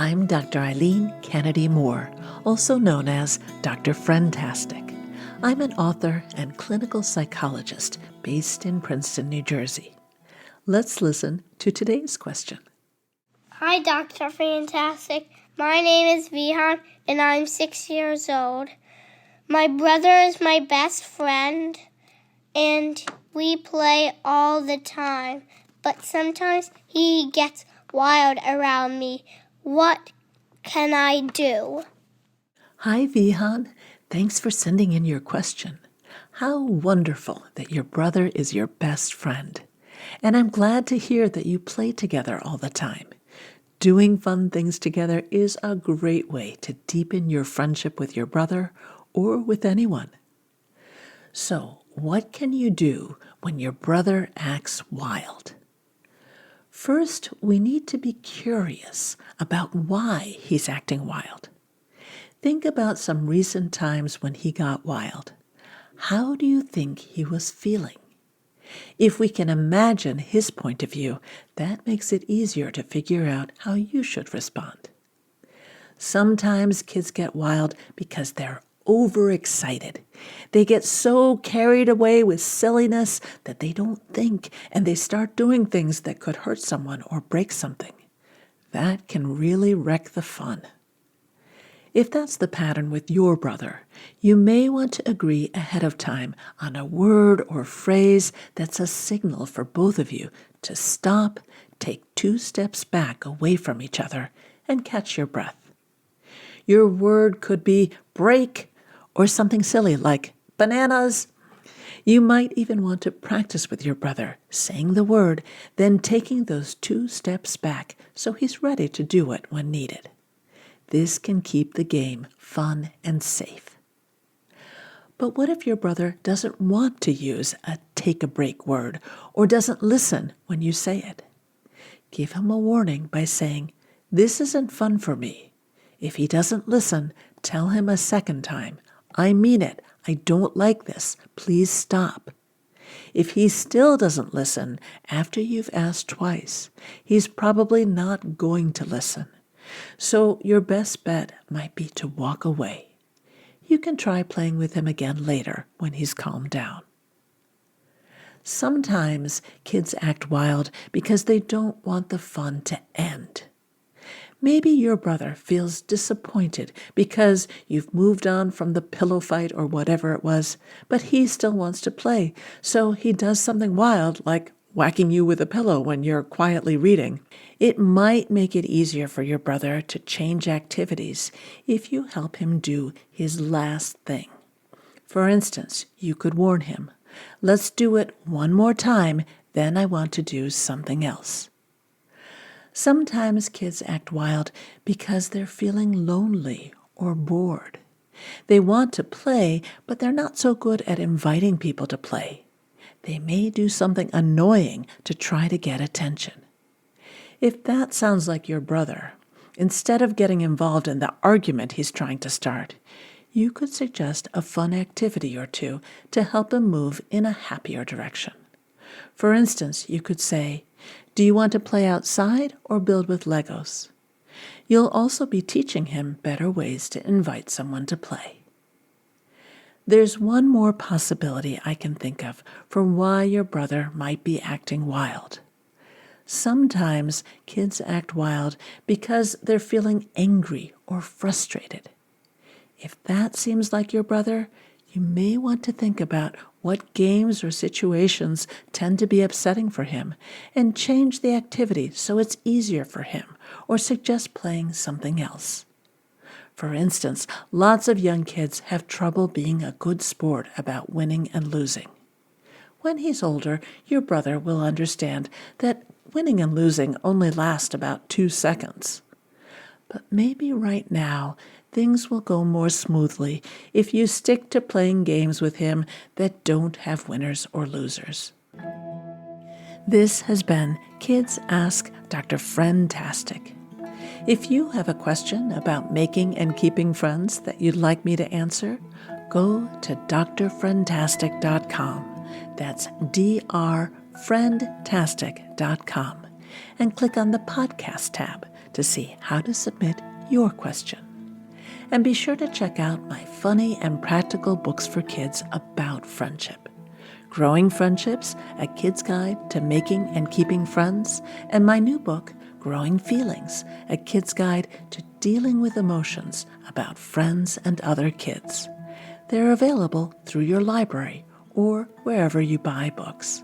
I'm Dr. Eileen Kennedy Moore, also known as Dr. Friendtastic. I'm an author and clinical psychologist based in Princeton, New Jersey. Let's listen to today's question. Hi, Dr. Friendtastic. My name is Vihaan, and I'm 6 years old. My brother is my best friend, and we play all the time. But sometimes he gets wild around me. What can I do? Hi, Vihaan. Thanks for sending in your question. How wonderful that your brother is your best friend. And I'm glad to hear that you play together all the time. Doing fun things together is a great way to deepen your friendship with your brother or with anyone. So, what can you do when your brother acts wild? First, we need to be curious about why he's acting wild. Think about some recent times when he got wild. How do you think he was feeling? If we can imagine his point of view, that makes it easier to figure out how you should respond. Sometimes kids get wild because they're overexcited. They get so carried away with silliness that they don't think, and they start doing things that could hurt someone or break something. That can really wreck the fun. If that's the pattern with your brother, you may want to agree ahead of time on a word or phrase that's a signal for both of you to stop, take 2 steps back away from each other, and catch your breath. Your word could be break or something silly like bananas. You might even want to practice with your brother, saying the word, then taking those 2 steps back so he's ready to do it when needed. This can keep the game fun and safe. But what if your brother doesn't want to use a take a break word or doesn't listen when you say it? Give him a warning by saying, "This isn't fun for me." If he doesn't listen, tell him a second time, "I mean it. I don't like this. Please stop." If he still doesn't listen after you've asked twice, he's probably not going to listen. So your best bet might be to walk away. You can try playing with him again later when he's calmed down. Sometimes kids act wild because they don't want the fun to end. Maybe your brother feels disappointed because you've moved on from the pillow fight or whatever it was, but he still wants to play, so he does something wild like whacking you with a pillow when you're quietly reading. It might make it easier for your brother to change activities if you help him do his last thing. For instance, you could warn him, "Let's do it one more time, then I want to do something else." Sometimes kids act wild because they're feeling lonely or bored. They want to play, but they're not so good at inviting people to play. They may do something annoying to try to get attention. If that sounds like your brother, instead of getting involved in the argument he's trying to start, you could suggest a fun activity or two to help him move in a happier direction. For instance, you could say, "Do you want to play outside or build with Legos?" You'll also be teaching him better ways to invite someone to play. There's one more possibility I can think of for why your brother might be acting wild. Sometimes kids act wild because they're feeling angry or frustrated. If that seems like your brother, you may want to think about what games or situations tend to be upsetting for him and change the activity so it's easier for him, or suggest playing something else. For instance, lots of young kids have trouble being a good sport about winning and losing. When he's older, your brother will understand that winning and losing only last about 2 seconds. But maybe right now, things will go more smoothly if you stick to playing games with him that don't have winners or losers. This has been Kids Ask Dr. Friendtastic. If you have a question about making and keeping friends that you'd like me to answer, go to drfriendtastic.com. That's drfriendtastic.com, and click on the podcast tab to see how to submit your question. And be sure to check out my funny and practical books for kids about friendship. Growing Friendships, A Kid's Guide to Making and Keeping Friends, and my new book, Growing Feelings, A Kid's Guide to Dealing with Emotions about Friends and Other Kids. They're available through your library or wherever you buy books.